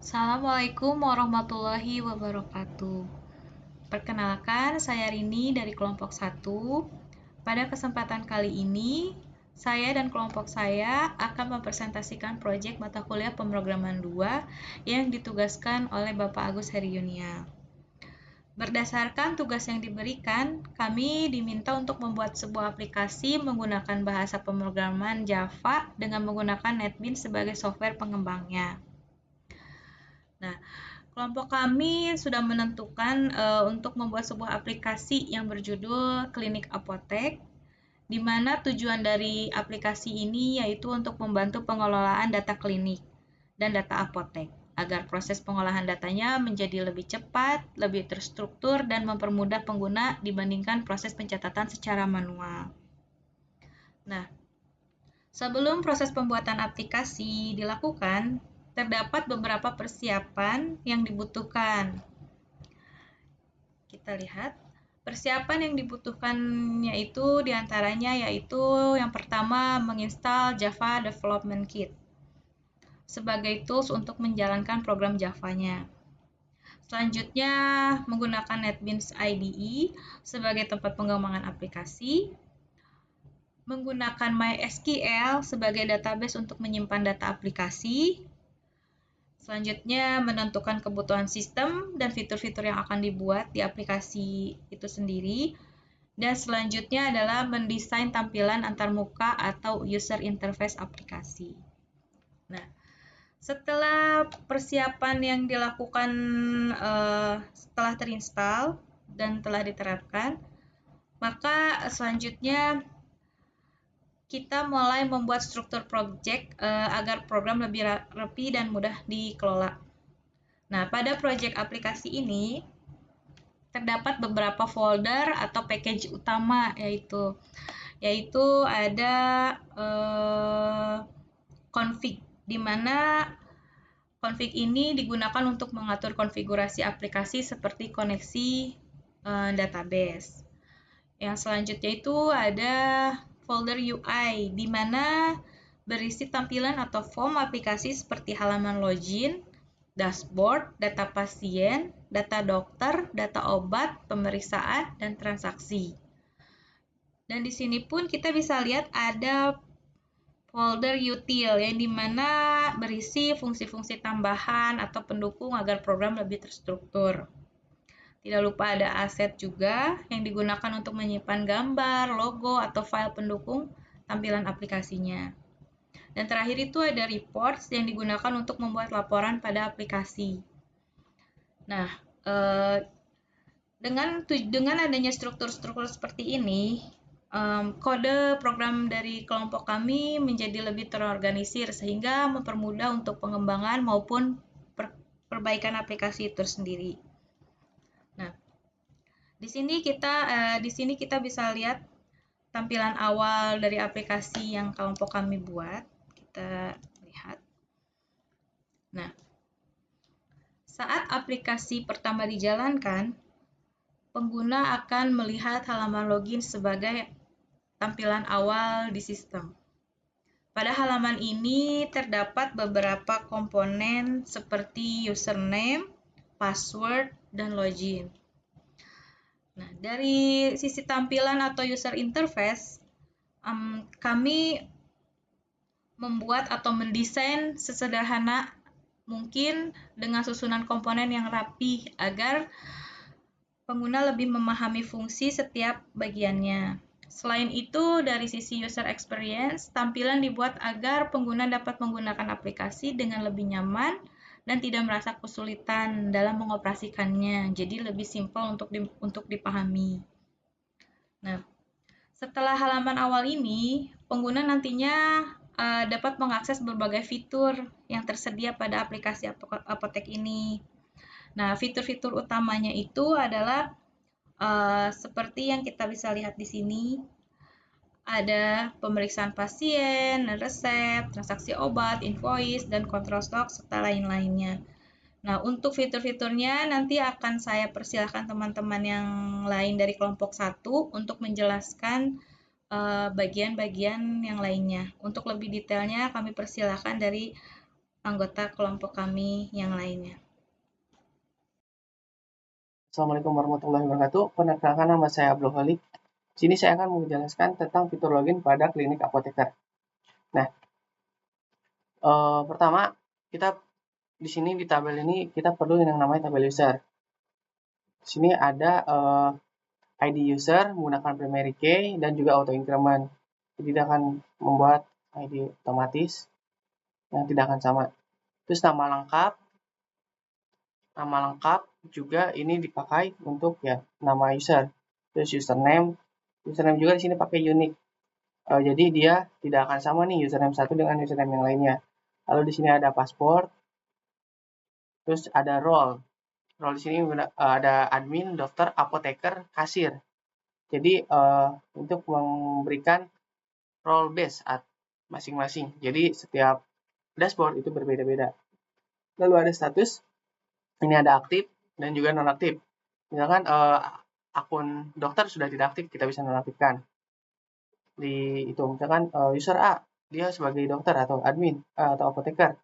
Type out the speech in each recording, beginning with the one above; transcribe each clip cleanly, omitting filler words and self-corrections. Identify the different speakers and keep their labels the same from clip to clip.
Speaker 1: Assalamualaikum warahmatullahi wabarakatuh. Perkenalkan, saya Rini dari kelompok 1. Pada kesempatan kali ini, saya dan kelompok saya akan mempresentasikan proyek mata kuliah pemrograman 2 yang ditugaskan oleh Bapak Agus Heriunia. Berdasarkan tugas yang diberikan, kami diminta untuk membuat sebuah aplikasi menggunakan bahasa pemrograman Java dengan menggunakan NetBeans sebagai software pengembangnya. Nah, kelompok kami sudah menentukan untuk membuat sebuah aplikasi yang berjudul Klinik Apotek, di mana tujuan dari aplikasi ini yaitu untuk membantu pengelolaan data klinik dan data apotek, agar proses pengolahan datanya menjadi lebih cepat, lebih terstruktur, dan mempermudah pengguna dibandingkan proses pencatatan secara manual. Nah, sebelum proses pembuatan aplikasi dilakukan, terdapat beberapa persiapan yang dibutuhkan. Kita lihat, persiapan yang dibutuhkannya itu diantaranya yaitu yang pertama menginstal Java Development Kit sebagai tools untuk menjalankan program Java-nya. Selanjutnya, menggunakan NetBeans IDE sebagai tempat pengembangan aplikasi, menggunakan MySQL sebagai database untuk menyimpan data aplikasi. Selanjutnya, menentukan kebutuhan sistem dan fitur-fitur yang akan dibuat di aplikasi itu sendiri. Dan selanjutnya adalah mendesain tampilan antarmuka atau user interface aplikasi. Nah, setelah persiapan yang dilakukan setelah terinstall dan telah diterapkan, maka selanjutnya kita mulai membuat struktur project agar program lebih rapi dan mudah dikelola. Nah, pada proyek aplikasi ini terdapat beberapa folder atau package utama yaitu ada config, di mana config ini digunakan untuk mengatur konfigurasi aplikasi seperti koneksi database. Yang selanjutnya itu ada folder UI, di mana berisi tampilan atau form aplikasi seperti halaman login, dashboard, data pasien, data dokter, data obat, pemeriksaan, dan transaksi. Dan di sini pun kita bisa lihat ada folder util yang dimana berisi fungsi-fungsi tambahan atau pendukung agar program lebih terstruktur. Tidak lupa ada aset juga yang digunakan untuk menyimpan gambar, logo, atau file pendukung tampilan aplikasinya. Dan terakhir itu ada reports yang digunakan untuk membuat laporan pada aplikasi. Nah, dengan adanya struktur-struktur seperti ini, kode program dari kelompok kami menjadi lebih terorganisir sehingga mempermudah untuk pengembangan maupun perbaikan aplikasi itu sendiri. Nah, di sini kita bisa lihat tampilan awal dari aplikasi yang kelompok kami buat. Kita lihat. Nah, saat aplikasi pertama dijalankan, pengguna akan melihat halaman login sebagai tampilan awal di sistem. Pada halaman ini terdapat beberapa komponen seperti username, password, dan login. Nah, dari sisi tampilan atau user interface, kami membuat atau mendesain sesederhana mungkin dengan susunan komponen yang rapi agar pengguna lebih memahami fungsi setiap bagiannya. Selain itu, dari sisi user experience, tampilan dibuat agar pengguna dapat menggunakan aplikasi dengan lebih nyaman dan tidak merasa kesulitan dalam mengoperasikannya. Jadi lebih simpel untuk dipahami. Nah, setelah halaman awal ini, pengguna nantinya dapat mengakses berbagai fitur yang tersedia pada aplikasi apotek ini. Nah, fitur-fitur utamanya itu adalah seperti yang kita bisa lihat di sini, ada pemeriksaan pasien, resep, transaksi obat, invoice, dan kontrol stok, serta lain-lainnya. Nah, untuk fitur-fiturnya nanti akan saya persilahkan teman-teman yang lain dari kelompok 1 untuk menjelaskan bagian-bagian yang lainnya. Untuk lebih detailnya kami persilahkan dari anggota kelompok kami yang lainnya.
Speaker 2: Assalamualaikum warahmatullahi wabarakatuh. Perkenalkan, nama saya Abdul Khalik. Di sini saya akan menjelaskan tentang fitur login pada klinik apoteker. Nah, pertama kita di sini di tabel ini kita perlu yang namanya tabel user. Di sini ada ID user menggunakan primary key dan juga auto increment. Jadi dia akan membuat ID otomatis yang tidak akan sama. Terus nama lengkap juga ini dipakai untuk ya nama user. Terus username juga di sini pakai unique. Jadi dia tidak akan sama nih username satu dengan username yang lainnya. Lalu di sini ada password, terus ada role. Role di sini ada admin, dokter, apoteker, kasir. Jadi untuk memberikan role base masing-masing. Jadi setiap dashboard itu berbeda-beda. Lalu ada status, ini ada aktif dan juga nonaktif. Misalkan akun dokter sudah tidak aktif, kita bisa nonaktifkan. Di itu misalkan user A dia sebagai dokter atau admin atau apoteker,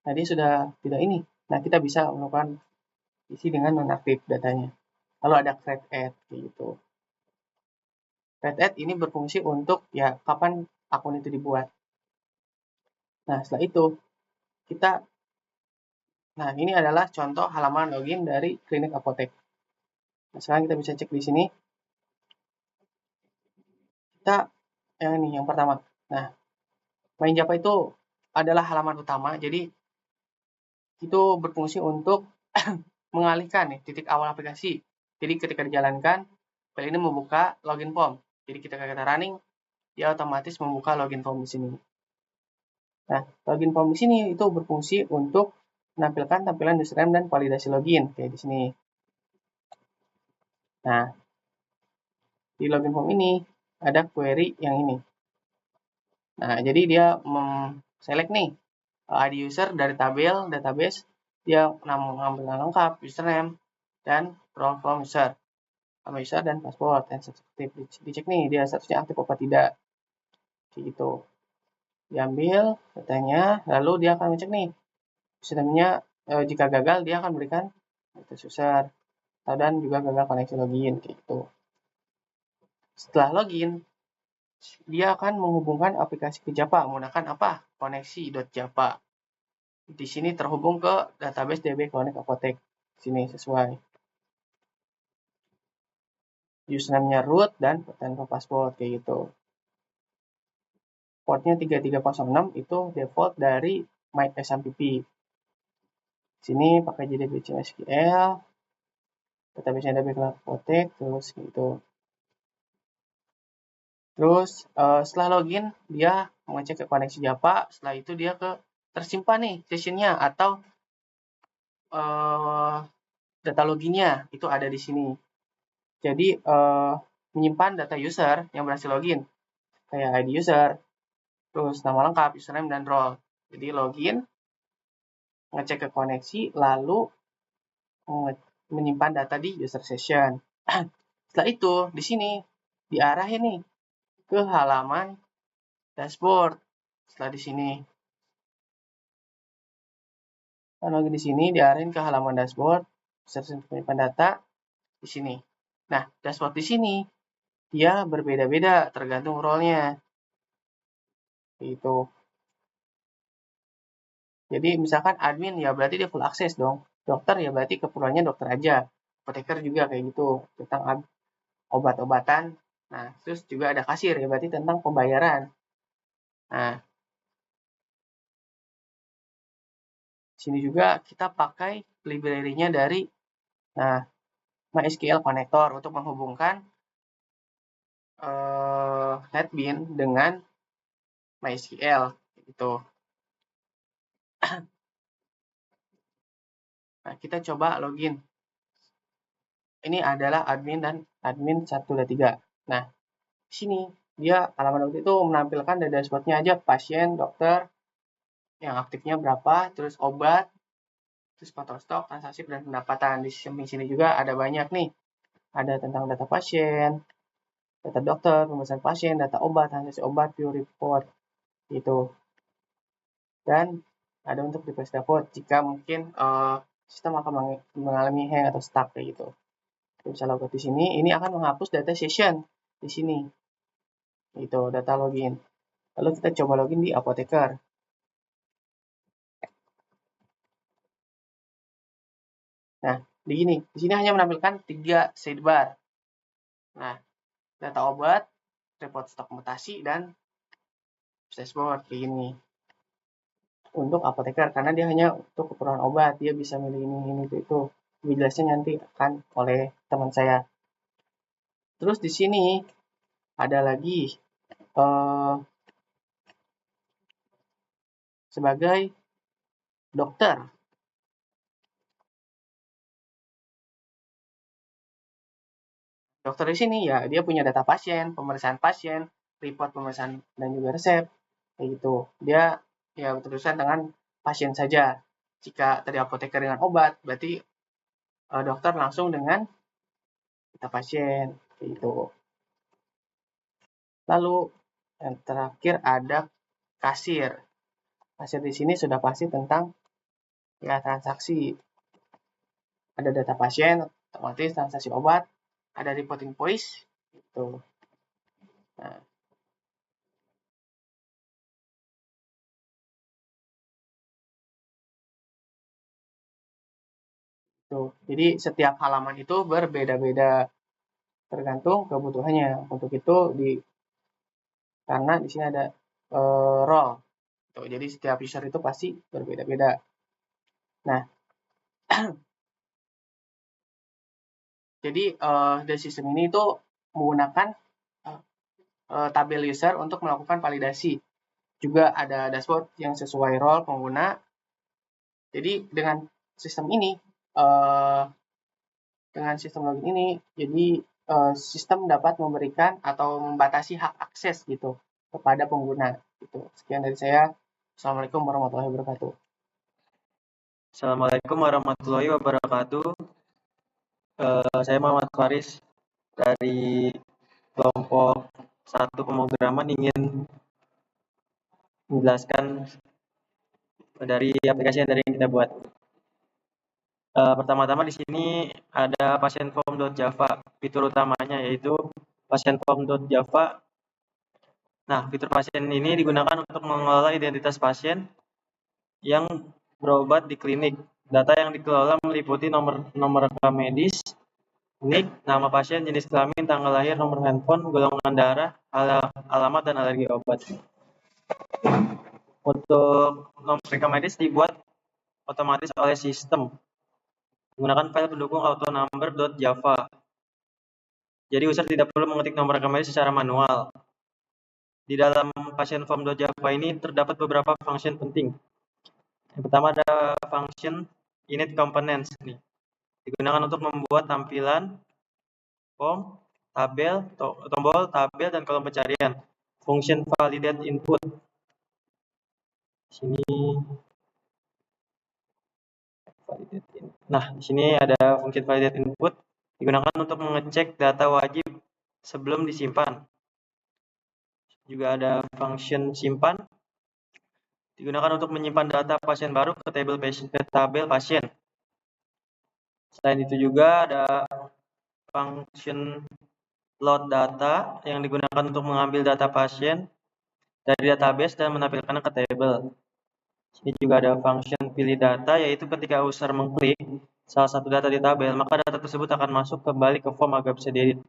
Speaker 2: nah dia sudah tidak ini, nah kita bisa melakukan isi dengan nonaktif datanya. Lalu ada create add gitu. Create add ini berfungsi untuk ya kapan akun itu dibuat. Nah setelah itu nah ini adalah contoh halaman login dari klinik apotek. Nah, sekarang kita bisa cek di sini. Kita yang pertama. Nah, main Java itu adalah halaman utama. Jadi itu berfungsi untuk mengalihkan nih titik awal aplikasi. Jadi ketika dijalankan, file ini membuka login form. Jadi ketika kita running, dia otomatis membuka login form di sini. Nah, login form di sini itu berfungsi untuk menampilkan tampilan username dan validasi login kayak di sini. Nah, di login form ini ada query yang ini. Nah, jadi dia select nih ID user dari tabel database, dia mengambil nama lengkap, username, dan role from user. Nama user dan password dan aktif. Dicek nih dia statusnya aktif apa tidak. Kayak gitu. Diambil datanya, lalu dia akan ngecek nih username-nya, jika gagal dia akan berikan status user dan juga gagal koneksi login kayak gitu. Setelah login, dia akan menghubungkan aplikasi ke Java menggunakan apa? Koneksi.java. Di sini terhubung ke database DB Klinik Apotek. Sini sesuai. Username-nya root dan tanpa password kayak gitu. Portnya 3306 itu default dari MySMPP. Sini pakai JDBC SQL, database DB Klinik Apotek, terus gitu. Terus setelah login dia mengecek ke koneksi Java, setelah itu dia tersimpan nih sessionnya atau data loginnya itu ada di sini. Jadi menyimpan data user yang berhasil login kayak ID user, terus nama lengkap, username dan role. Jadi login, ngecek ke koneksi, lalu menyimpan data di user session. Setelah itu di sini diarahin nih ke halaman dashboard. Setelah di sini lagi di sini diarahin ke halaman dashboard, user menyimpan data di sini. Nah, dashboard di sini dia berbeda-beda tergantung role-nya. Itu. Jadi misalkan admin ya berarti dia full akses dong. Dokter ya berarti keperluannya dokter aja. Apoteker juga kayak gitu tentang obat-obatan. Nah, terus juga ada kasir ya berarti tentang pembayaran. Nah, sini juga kita pakai library-nya dari MySQL Connector untuk menghubungkan NetBeans dengan MySQL gitu. Nah, kita coba login. Ini adalah admin dan admin 1 dan 3. Nah, di sini dia halaman login itu menampilkan dari dashboard-nya aja pasien, dokter, yang aktifnya berapa, terus obat, terus kontrol stok, transaksi, dan pendapatan. Di samping sini juga ada banyak nih. Ada tentang data pasien, data dokter, pemeriksaan pasien, data obat, transaksi obat, view report, gitu. Dan ada untuk replace dashboard jika mungkin sistem akan mengalami hang atau stuck kayak gitu. Kita bisa logout di sini. Ini akan menghapus data session di sini. Itu data login. Lalu kita coba login di Apotheker. Nah, di sini hanya menampilkan 3 sidebar. Nah, data obat, report stok mutasi, dan dashboard kayak gini. Untuk Apotheker, karena dia hanya untuk keperluan obat, dia bisa milih ini, itu. Lebih jelasnya nanti akan oleh teman saya. Terus di sini ada lagi sebagai dokter. Dokter di sini ya dia punya data pasien, pemeriksaan pasien, report pemeriksaan dan juga resep kayak gitu. Dia ya berurusan dengan pasien saja. Jika tadi apoteker dengan obat, berarti dokter langsung dengan data pasien kayak gitu. Lalu yang terakhir ada kasir. Kasir di sini sudah pasti tentang ya transaksi. Ada data pasien, otomatis transaksi obat, ada report invoice gitu. Nah, tuh. Jadi setiap halaman itu berbeda-beda tergantung kebutuhannya. Untuk itu karena di sini ada role. Tuh, jadi setiap user itu pasti berbeda-beda. Nah, jadi dari sistem ini itu menggunakan tabel user untuk melakukan validasi. Juga ada dashboard yang sesuai role pengguna. Jadi dengan sistem ini dengan sistem login ini, jadi sistem dapat memberikan atau membatasi hak akses gitu kepada pengguna. Gitu. Sekian dari saya. Assalamualaikum warahmatullahi wabarakatuh.
Speaker 3: Assalamualaikum warahmatullahi wabarakatuh. Saya Muhammad Faris dari kelompok 1 pemrograman ingin menjelaskan dari aplikasi yang tadi kita buat. Pertama-tama di sini ada pasienform.java. Fitur utamanya yaitu pasienform.java. Nah, fitur pasien ini digunakan untuk mengelola identitas pasien yang berobat di klinik. Data yang dikelola meliputi nomor rekam medis, nik, nama pasien, jenis kelamin, tanggal lahir, nomor handphone, golongan darah, alamat, dan alergi obat. Untuk nomor rekam medis dibuat otomatis oleh sistem menggunakan file pendukung autonumber.java. Jadi user tidak perlu mengetik nomor rekam medis secara manual. Di dalam pasienform.java ini terdapat beberapa function penting. Yang pertama ada function init components nih. Digunakan untuk membuat tampilan form, tabel, tombol, tabel, dan kolom pencarian. Function validate input. Di sini ada function validate input digunakan untuk mengecek data wajib sebelum disimpan. Juga ada function simpan digunakan untuk menyimpan data pasien baru ke tabel pasien. Selain itu juga ada function load data yang digunakan untuk mengambil data pasien dari database dan menampilkannya ke tabel. Ini juga ada function pilih data, yaitu ketika user mengklik salah satu data di tabel, maka data tersebut akan masuk kembali ke form agar bisa diedit.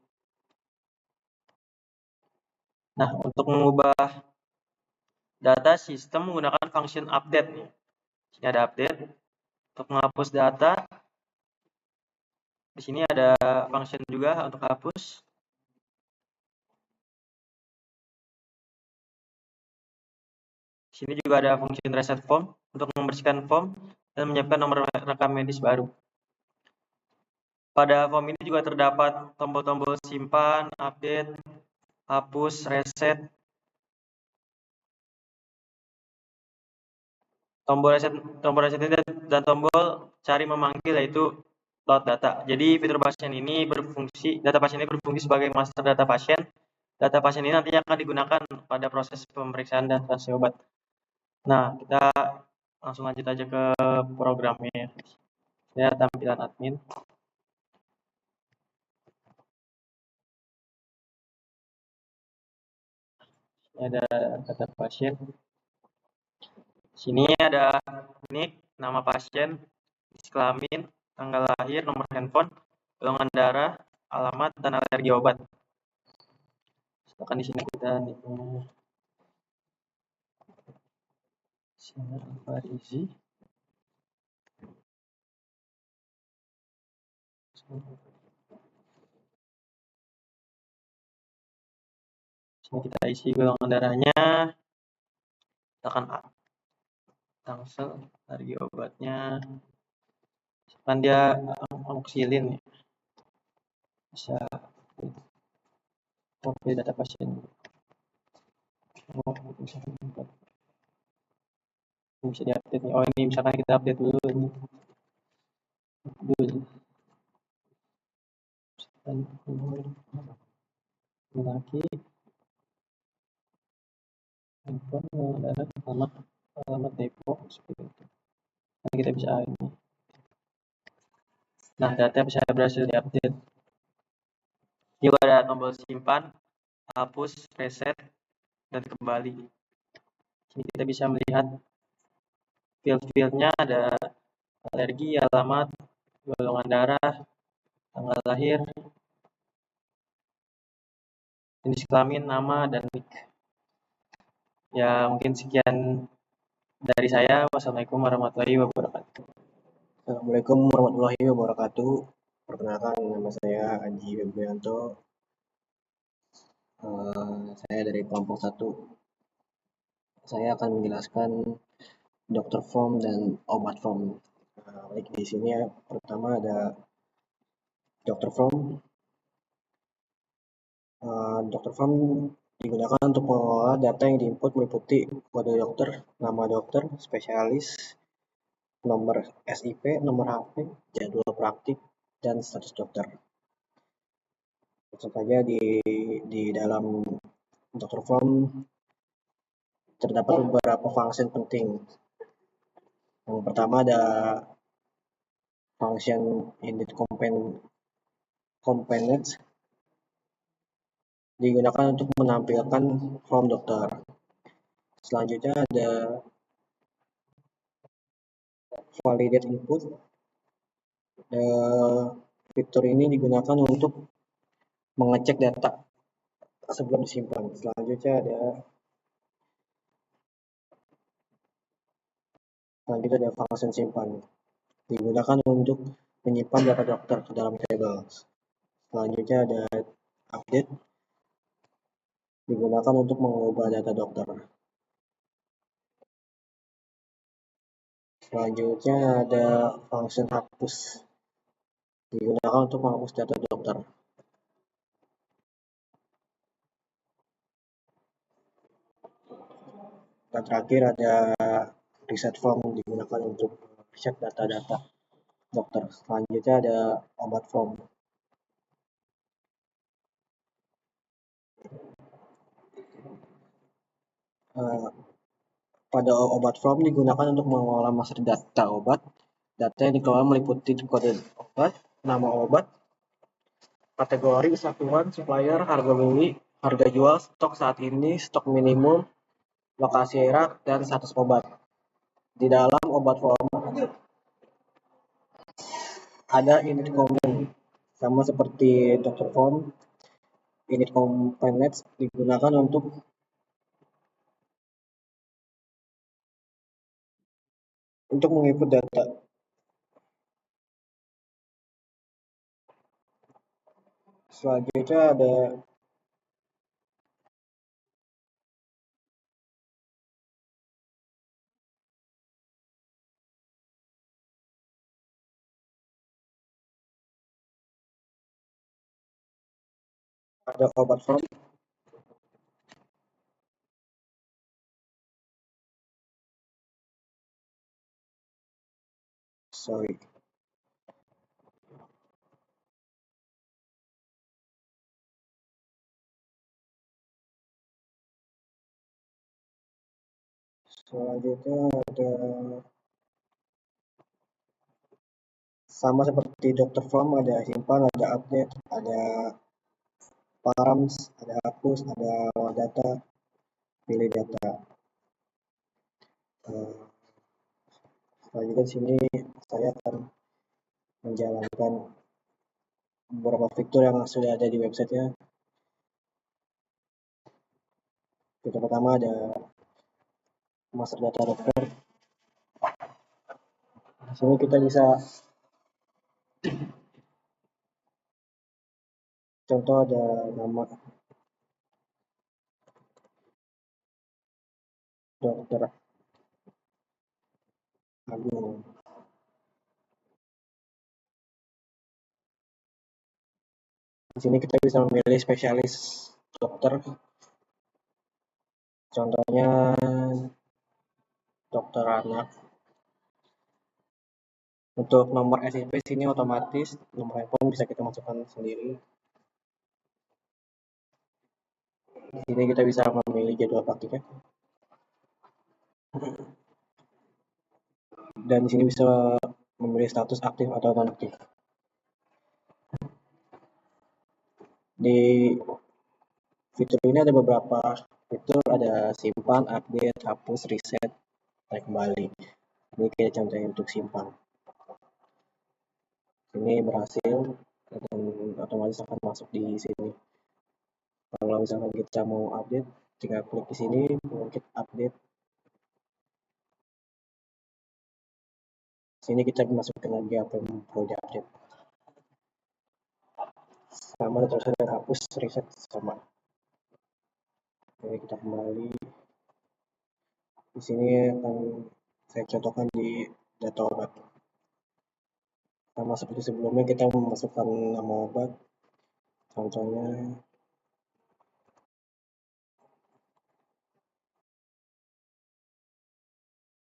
Speaker 3: Nah, untuk mengubah data, sistem menggunakan function update. Di sini ada update. Untuk menghapus data, di sini ada function juga untuk hapus. Di sini juga ada function reset form untuk membersihkan form dan menyiapkan nomor rekam medis baru. Pada form ini juga terdapat tombol-tombol simpan, update, hapus, reset. Tombol reset ini dan tombol cari memanggil yaitu load data. Jadi fitur pasien ini data pasien ini berfungsi sebagai master data pasien. Data pasien ini nantinya akan digunakan pada proses pemeriksaan dan transaksi obat. Nah, kita langsung lanjut aja ke programnya. Saya tampilan admin. Ini ada data pasien. Sini ada nik, nama pasien, kelamin, tanggal lahir, nomor handphone, golongan darah, alamat, dan alergi obat. Silakan di sini kita Sinar Al-Farizi. Sini kita isi golongan darahnya. Misalkan A. Tangsel, alergi obatnya. Misalkan dia amoxicillin ya. Bisa copy data pasien. Bisa diupdate nih. Oh ini misalkan kita update dulu ini. Ini lagi. Handphone darah alamat depo seperti itu. Nah kita bisa ini. Nah data bisa berhasil diupdate. Juga ada tombol simpan, hapus, reset, dan kembali. Sini kita bisa melihat field-fieldnya ada alergi, alamat, golongan darah, tanggal lahir, jenis kelamin, nama, dan nik. Ya mungkin sekian dari saya. Wassalamualaikum warahmatullahi wabarakatuh.
Speaker 4: Assalamualaikum warahmatullahi wabarakatuh. Perkenalkan, nama saya Aji Febrianto. Saya dari kelompok 1. Saya akan menjelaskan dokter form dan obat form. Baik, di sini ya, pertama ada dokter form. Dokter form digunakan untuk mengelola data yang diinput meliputi kode dokter, nama dokter, spesialis, nomor SIP, nomor HP, jadwal praktik, dan status dokter. Tentu saja di dalam dokter form terdapat beberapa function penting. Yang pertama ada function init components digunakan untuk menampilkan form dokter. Selanjutnya ada validate input. Fitur ini digunakan untuk mengecek data sebelum disimpan. Selanjutnya ada function simpan. Digunakan untuk menyimpan data dokter ke dalam table. Selanjutnya ada update. Digunakan untuk mengubah data dokter. Selanjutnya ada function hapus. Digunakan untuk menghapus data dokter. Dan terakhir ada reset form, digunakan untuk reset data-data dokter. Selanjutnya ada obat form. Pada obat form digunakan untuk mengolah master data obat. Data yang dikelola meliputi kode obat, nama obat, kategori, satuan, supplier, harga beli, harga jual, stok saat ini, stok minimum, lokasi erat, dan status obat. Di dalam obat form ada init component, sama seperti dokter form. Init components digunakan untuk menginput data. Selanjutnya ada obat form. Selanjutnya ada sama seperti dokter form, ada simpan, ada update, ada params, ada hapus, ada data, pilih data. Selanjutnya di sini saya akan menjalankan beberapa fitur yang sudah ada di websitenya. Fitur pertama ada master data dokter. Di sini kita bisa contoh ada nama dokter Agung. Di sini kita bisa memilih spesialis dokter. Contohnya dokter anak. Untuk nomor SIP sini otomatis, nomor handphone bisa kita masukkan sendiri. Di sini kita bisa memilih jadwal praktiknya. Dan di sini bisa memilih status aktif atau non aktif. Di fitur ini ada beberapa fitur, ada simpan, update, hapus, reset, tarik kembali. Ini kayak contohnya untuk simpan. Ini berhasil dan otomatis akan masuk di sini. Kalau misalkan kita mau update, tinggal klik di sini, klik update. Sini kita masukkan lagi apa yang perlu diupdate. Sama terus ada hapus, reset sama. Oke, kita kembali. Di sini akan saya contohkan di data obat. Sama seperti sebelumnya, kita memasukkan nama obat. Contohnya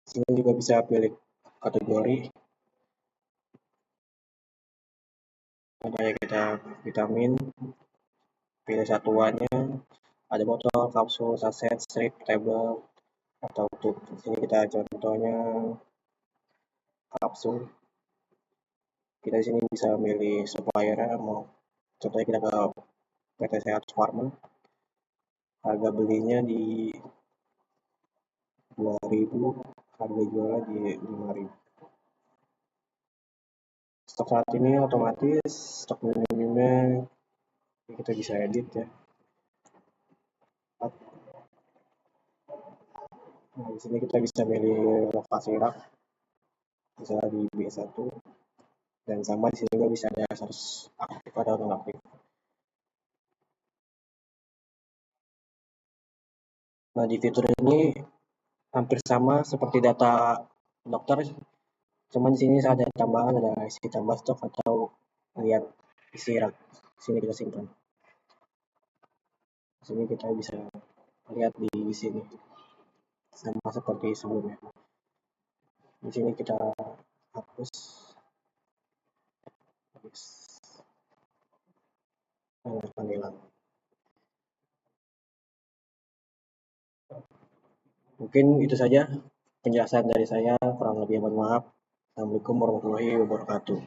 Speaker 4: sini juga bisa pilih kategori. Contohnya kita vitamin, pilih satuannya, ada botol, kapsul, saset, strip, tablet, atau tube. Di sini kita contohnya kapsul. Kita di sini bisa milih supplier, mau contohnya kita ke PT Sehat Pharma. Harga belinya di 2.000, harga jualnya di 5.000. Stok saat ini otomatis, stok minimumnya kita bisa edit ya. Nah, di sini kita bisa pilih lokasi rak, misalnya di B1, dan sama di sini juga bisa ada status aktif atau non aktif. Nah, di fitur ini hampir sama seperti data dokter, cuman di sini ada tambahan, ada isi tambah stok atau lihat isi rak. Di sini kita simpan. Di sini kita bisa lihat di sini sama seperti sebelumnya. Di sini kita hapus, dan akan hilang. Mungkin itu saja penjelasan dari saya, kurang lebih mohon maaf. Assalamualaikum warahmatullahi wabarakatuh.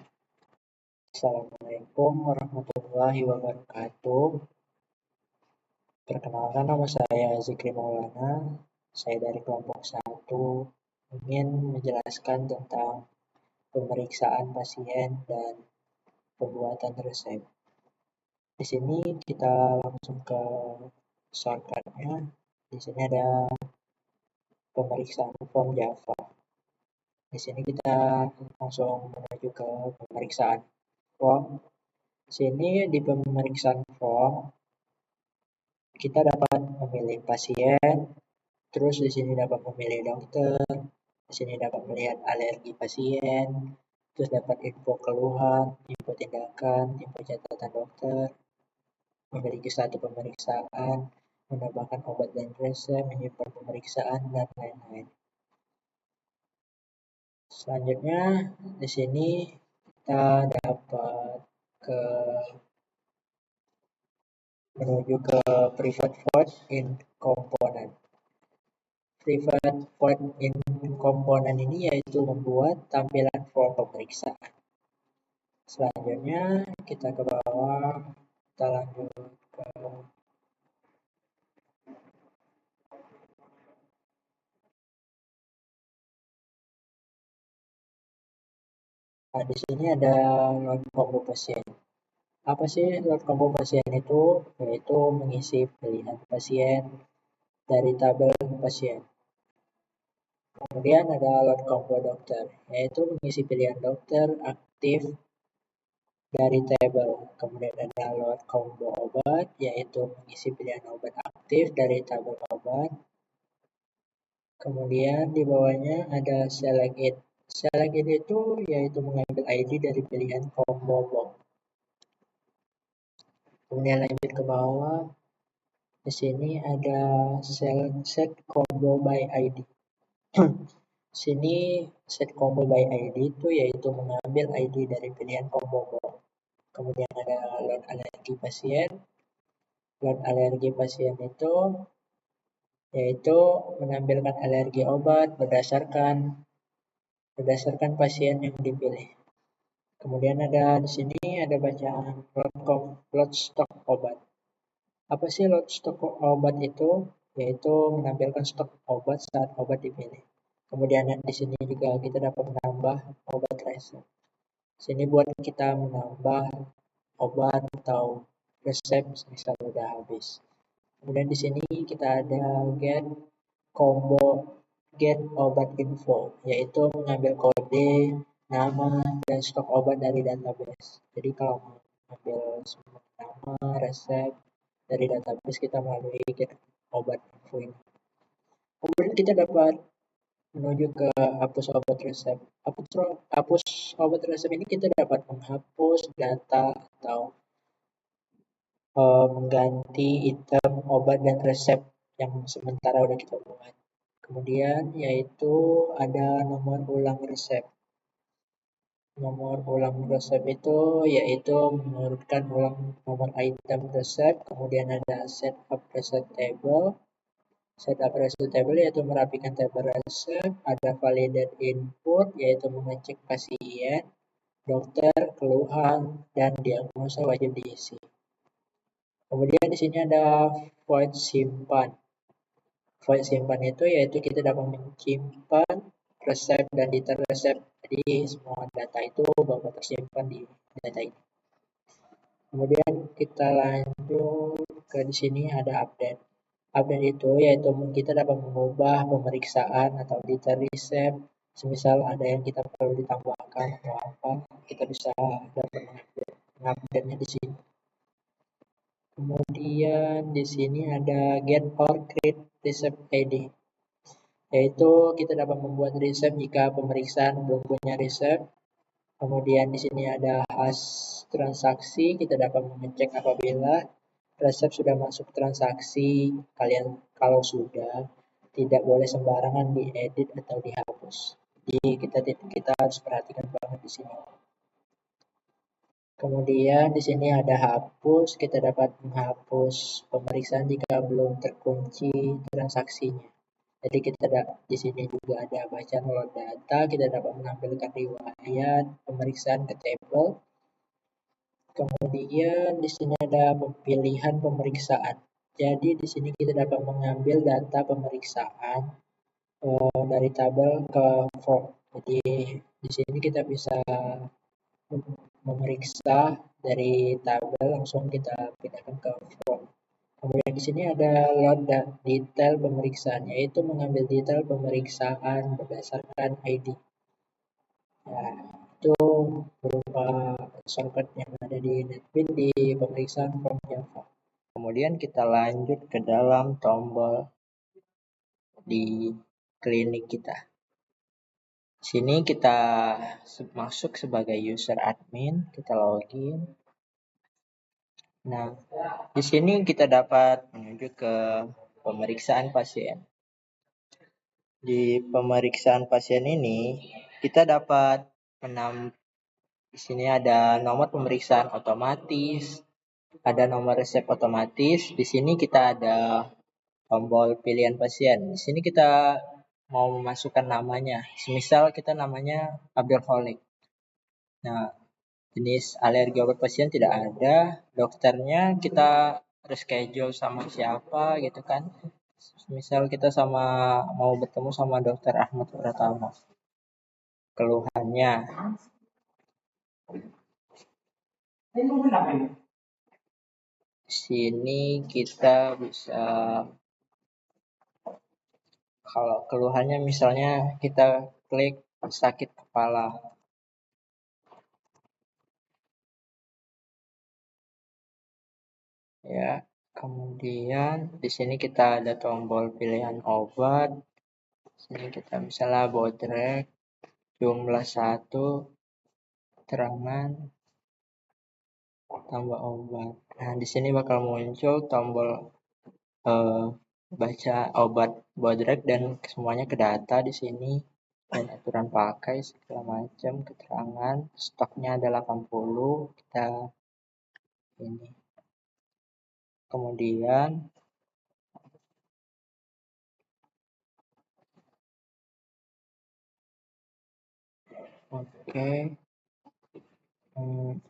Speaker 5: Assalamualaikum warahmatullahi wabarakatuh. Perkenalkan, nama saya Zikri Maulana. Saya dari kelompok 1 ingin menjelaskan tentang pemeriksaan pasien dan pembuatan resep. Di sini kita langsung ke shortcutnya. Di sini ada pemeriksaan form Java. Di sini kita langsung menuju ke pemeriksaan form. Di sini di pemeriksaan form kita dapat memilih pasien, terus di sini dapat memilih dokter, di sini dapat melihat alergi pasien, terus dapat info keluhan, info tindakan, info catatan dokter, memiliki satu pemeriksaan, menambahkan obat dan resep, menyimpan pemeriksaan, dan lain-lain. Selanjutnya di sini kita dapat menuju ke private void in component. private void in komponen ini yaitu membuat tampilan form pemeriksaan. Selanjutnya kita ke bawah, kita lanjut ke di sini ada load combo pasien. Apa sih load combo pasien itu? Yaitu mengisi pilihan pasien dari tabel pasien. Kemudian ada load combo dokter, yaitu mengisi pilihan dokter aktif dari tabel. Kemudian ada load combo obat, yaitu mengisi pilihan obat aktif dari tabel obat. Kemudian di bawahnya ada select it. Select it itu yaitu mengambil ID dari pilihan combo box. Kemudian lanjut ke bawah. Di sini ada set combo by ID. Sini set combo by ID itu yaitu mengambil ID dari pilihan combo box. Kemudian ada load alergi pasien. Load alergi pasien itu yaitu menampilkan alergi obat berdasarkan pasien yang dipilih. Kemudian ada di sini ada bacaan load stok obat. Apa sih load stok obat itu? Yaitu menampilkan stok obat saat obat dipilih. Kemudian di sini juga kita dapat menambah obat resep. Sini buat kita menambah obat atau resep misal udah habis. Kemudian di sini kita ada get obat info, yaitu mengambil kode, nama, dan stok obat dari database. Jadi kalau mengambil semua nama, resep dari database kita melalui get obat info ini. Kemudian kita dapat menuju ke hapus obat resep. Hapus obat resep ini kita dapat menghapus data atau mengganti item obat dan resep yang sementara udah kita buat. Kemudian yaitu ada nomor ulang resep. Nomor ulang resep itu yaitu menurutkan ulang nomor item resep. Kemudian ada setup resep table. Setup resep table yaitu merapikan tabel resep. Ada validate input yaitu mengecek pasien, dokter, keluhan, dan diagnosa wajib diisi. Kemudian di sini ada void simpan. Void simpan itu yaitu kita dapat menyimpan resep dan detail resep. Jadi semua data itu bakal tersimpan di data ini. Kemudian kita lanjut ke di sini ada update. Update itu yaitu kita dapat mengubah pemeriksaan atau detail resep. Semisal ada yang kita perlu ditambahkan atau apa, kita bisa dapat mengupdate-nya di sini. Kemudian di sini ada get or create resep ID, yaitu kita dapat membuat resep jika pemeriksaan belum punya resep. Kemudian di sini ada hash transaksi, kita dapat mengecek apabila resep sudah masuk transaksi. Kalau sudah, tidak boleh sembarangan diedit atau dihapus. Jadi kita harus perhatikan banget di sini. Kemudian di sini ada hapus, kita dapat menghapus pemeriksaan jika belum terkunci transaksinya. Jadi kita di sini juga ada bacaan load data, kita dapat menampilkan riwayat pemeriksaan ke table. Kemudian di sini ada pilihan pemeriksaan. Jadi di sini kita dapat mengambil data pemeriksaan dari tabel ke form. Jadi di sini kita bisa memeriksa dari tabel langsung kita pindahkan ke form. Kemudian di sini ada load detail pemeriksaan, yaitu mengambil detail pemeriksaan berdasarkan ID. Nah, itu berupa shortcut yang ada di NetBeans di pemeriksaan form Java. Kemudian kita lanjut ke dalam tombol di klinik kita. Sini kita masuk sebagai user admin, kita login. Nah, di sini kita dapat menuju ke pemeriksaan pasien. Di pemeriksaan pasien ini, kita dapat di sini ada nomor pemeriksaan otomatis, ada nomor resep otomatis. Di sini kita ada tombol pilihan pasien. Di sini kita mau memasukkan namanya. Semisal kita namanya Abdul Khalik. Nah, jenis alergi obat pasien tidak ada, dokternya kita reschedule sama siapa gitu kan. Misal kita mau bertemu sama dokter Ahmad Pratama. Keluhannya di sini kita bisa, kalau keluhannya misalnya kita klik sakit kepala. Ya, kemudian di sini kita ada tombol pilihan obat. Di sini kita misalnya bodrek jumlah 1, keterangan tambah obat. Nah, di sini bakal muncul tombol baca obat bodrek dan semuanya ke data di sini, dan aturan pakai segala macam, keterangan stoknya ada 80, kita ini. Kemudian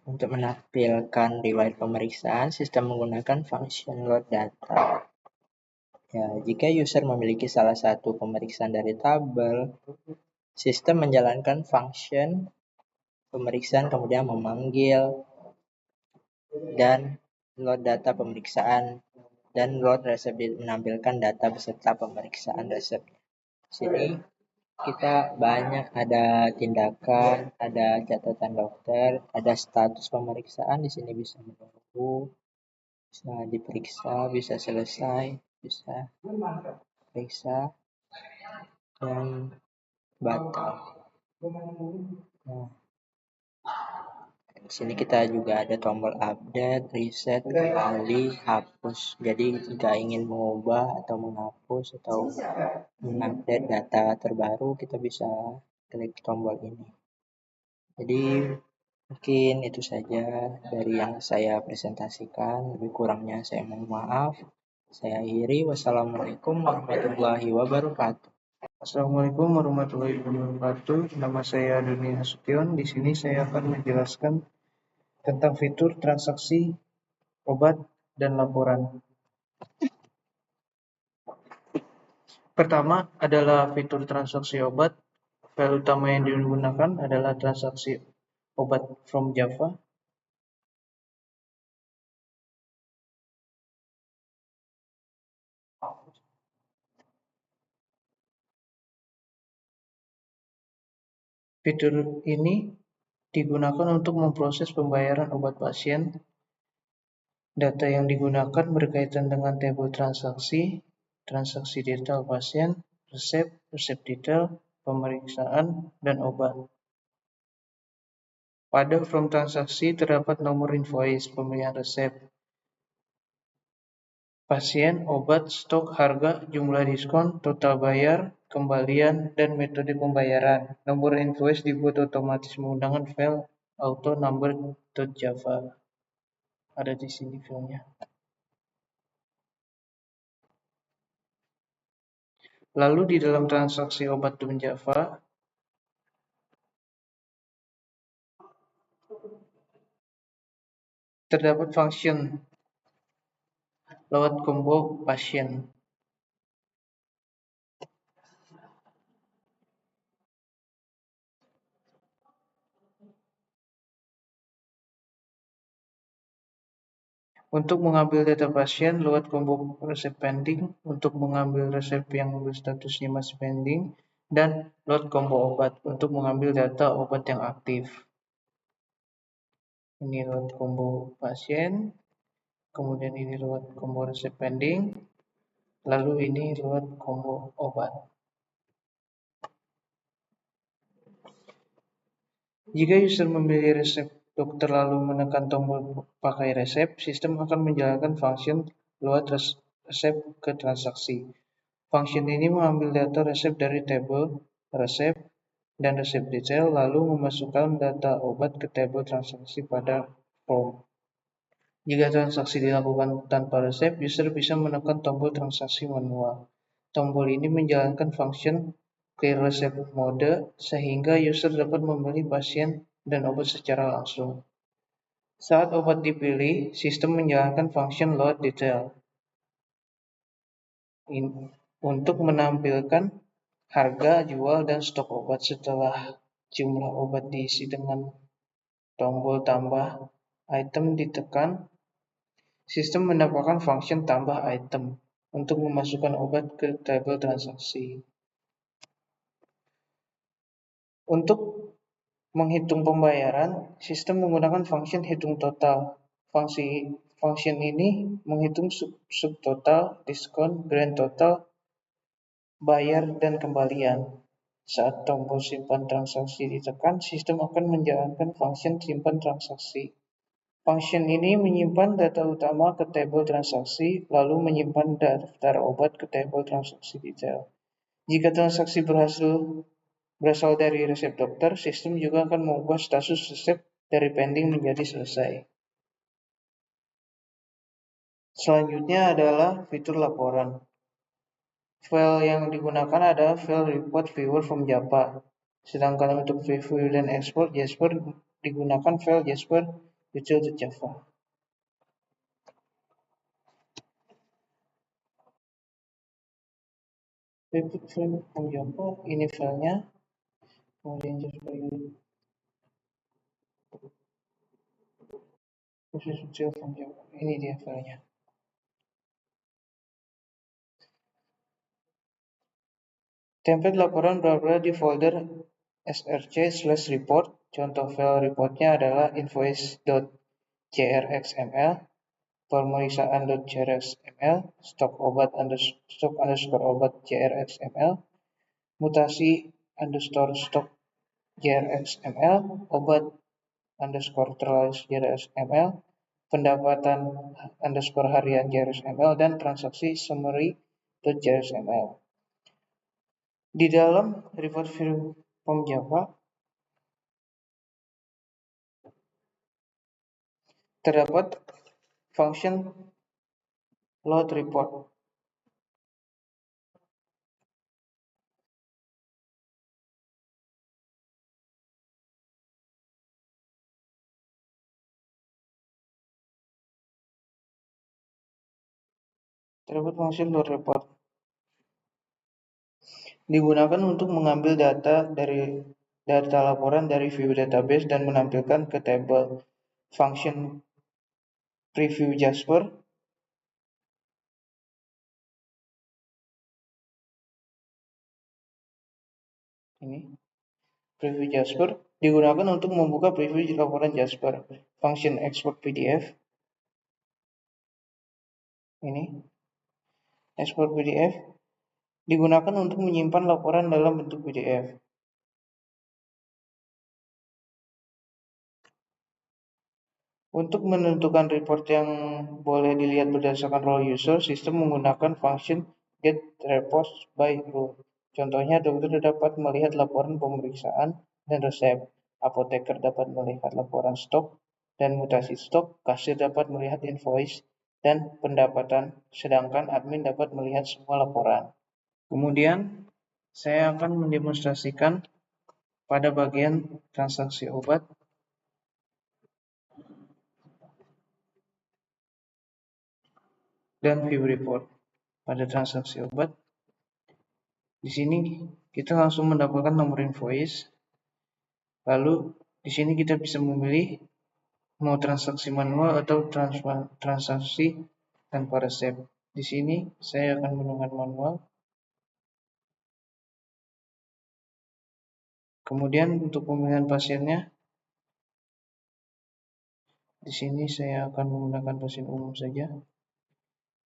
Speaker 5: untuk menampilkan riwayat pemeriksaan, sistem menggunakan function load data. Ya, jika user memiliki salah satu pemeriksaan dari tabel, sistem menjalankan function pemeriksaan kemudian memanggil dan load data pemeriksaan dan load resep menampilkan data beserta pemeriksaan resep. Sini kita banyak ada tindakan, ada catatan dokter, ada status pemeriksaan. Di sini bisa menunggu, bisa diperiksa, bisa selesai, bisa periksa dan batal. Nah, di sini kita juga ada tombol update, reset, kembali, hapus. Jadi jika ingin mengubah atau menghapus atau mengupdate data terbaru, kita bisa klik tombol ini. Jadi mungkin itu saja dari yang saya presentasikan. Lebih kurangnya saya mohon maaf. Saya akhiri. Wassalamualaikum warahmatullahi wabarakatuh.
Speaker 2: Assalamualaikum warahmatullahi wabarakatuh. Nama saya Doni Nasution. Di sini saya akan menjelaskan tentang fitur transaksi obat dan laporan. Pertama adalah fitur transaksi obat. File utama yang digunakan adalah transaksi obat from Java. Fitur ini digunakan untuk memproses pembayaran obat pasien. Data yang digunakan berkaitan dengan tabel transaksi, transaksi detail pasien, resep, resep detail, pemeriksaan, dan obat. Pada form transaksi terdapat nomor invoice, pemilihan resep, pasien, obat, stok, harga, jumlah diskon, total bayar, kembalian, dan metode pembayaran. Nomor invoice dibuat otomatis menggunakan file autonumber.java. Ada di sini filenya. Lalu di dalam transaksi obat dengan Java, terdapat function load combo pasien. Untuk mengambil data pasien, load combo resep pending. Untuk mengambil resep yang statusnya masih pending, dan load combo obat untuk mengambil data obat yang aktif. Ini load combo pasien, kemudian ini load combo resep pending, lalu ini load combo obat. Jika user memilih resep dokter lalu menekan tombol pakai resep, sistem akan menjalankan function load resep ke transaksi. Function ini mengambil data resep dari tabel resep dan resep detail, lalu memasukkan data obat ke tabel transaksi pada form. Jika transaksi dilakukan tanpa resep, user bisa menekan tombol transaksi manual. Tombol ini menjalankan function clear receipt mode sehingga user dapat memilih pasien dan obat secara langsung. Saat obat dipilih, sistem menjalankan function load detail untuk menampilkan harga, jual, dan stok obat. Setelah jumlah obat diisi dengan tombol tambah item ditekan, sistem mendapatkan function tambah item untuk memasukkan obat ke tabel transaksi. Untuk menghitung pembayaran, sistem menggunakan function hitung total. Function ini menghitung subtotal, diskon, grand total, bayar, dan kembalian. Saat tombol simpan transaksi ditekan, sistem akan menjalankan function simpan transaksi. Function ini menyimpan data utama ke tabel transaksi, lalu menyimpan daftar obat ke tabel transaksi detail. Jika transaksi berasal dari resep dokter, sistem juga akan mengubah status resep dari pending menjadi selesai. Selanjutnya adalah fitur laporan. File yang digunakan adalah file report viewer from Java. Sedangkan untuk preview dan export Jasper digunakan file Jasper util.java. Report viewer from Java, ini filenya. Kemudian Jasper util from Java, ini dia filenya. Template laporan berada di folder src/report. Contoh file reportnya adalah invoice.crxml, pemeriksaan.crxml, stok obat crxml, mutasi _stok crxml, obat _terlaris crxml, pendapatan _harian crxml, dan transaksi summary.crxml. Di dalam report view from Java terdapat function load report. Terdapat function load report digunakan untuk mengambil data laporan dari view database dan menampilkan ke tabel. Function preview Jasper digunakan untuk membuka preview laporan Jasper. Function export PDF export PDF digunakan untuk menyimpan laporan dalam bentuk PDF. Untuk menentukan report yang boleh dilihat berdasarkan role user, sistem menggunakan function get reports by role. Contohnya, dokter dapat melihat laporan pemeriksaan dan resep, apoteker dapat melihat laporan stok dan mutasi stok, kasir dapat melihat invoice dan pendapatan, sedangkan admin dapat melihat semua laporan. Kemudian, saya akan mendemonstrasikan pada bagian transaksi obat dan view report. Pada transaksi obat, di sini kita langsung mendapatkan nomor invoice. Lalu di sini kita bisa memilih mau transaksi manual atau transaksi tanpa resep. Di sini saya akan menggunakan manual. Kemudian untuk pemilihan pasiennya, di sini saya akan menggunakan pasien umum saja.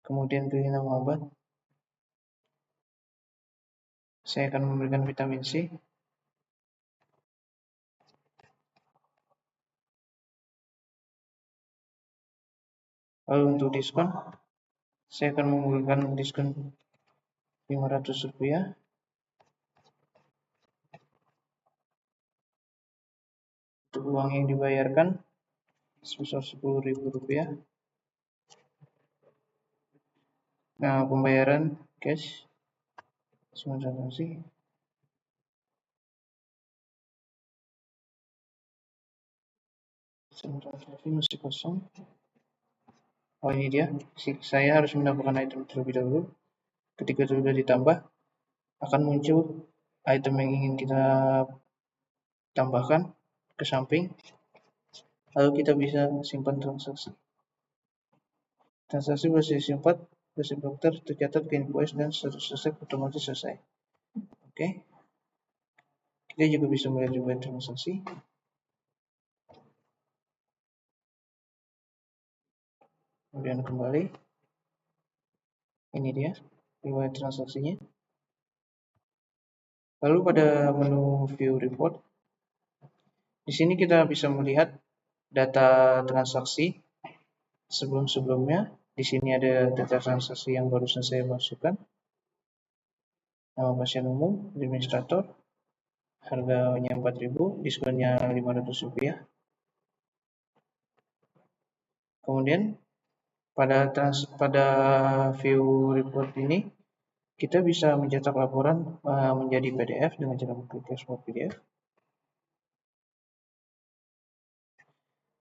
Speaker 2: Kemudian pilih nama obat. Saya akan memberikan vitamin C. Lalu untuk diskon, saya akan memberikan diskon Rp500. Untuk uang yang dibayarkan sebesar Rp10.000. Nah, pembayaran cash, semua transaksi. Semua transaksi masih kosong. Oh, ini dia. Saya harus mendapatkan item terlebih dahulu. Ketika sudah ditambah, akan muncul item yang ingin kita tambahkan ke samping. Lalu kita bisa simpan transaksi. Transaksi berbasis 4, berbasis dokter, tercatat ke invoice dan selesai otomatis selesai. Oke. Kita juga bisa melihat juga transaksi. Kemudian kembali. Ini dia riwayat transaksinya. Lalu pada menu view report, di sini kita bisa melihat data transaksi sebelum-sebelumnya. Di sini ada data transaksi yang barusan saya masukkan. Nama pasien umum, administrator, harganya 4.000, diskonnya 500 rupiah. Kemudian pada view report ini kita bisa mencetak laporan menjadi PDF dengan cara mengklik export PDF.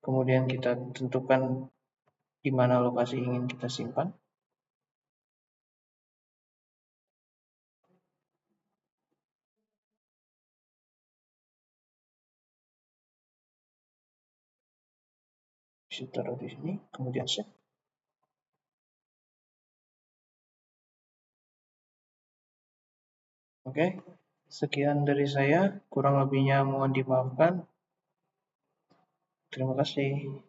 Speaker 2: Kemudian kita tentukan di mana lokasi ingin kita simpan. Bisa taruh di sini, kemudian save. Oke, sekian dari saya. Kurang lebihnya mohon dimaafkan. Terima kasih.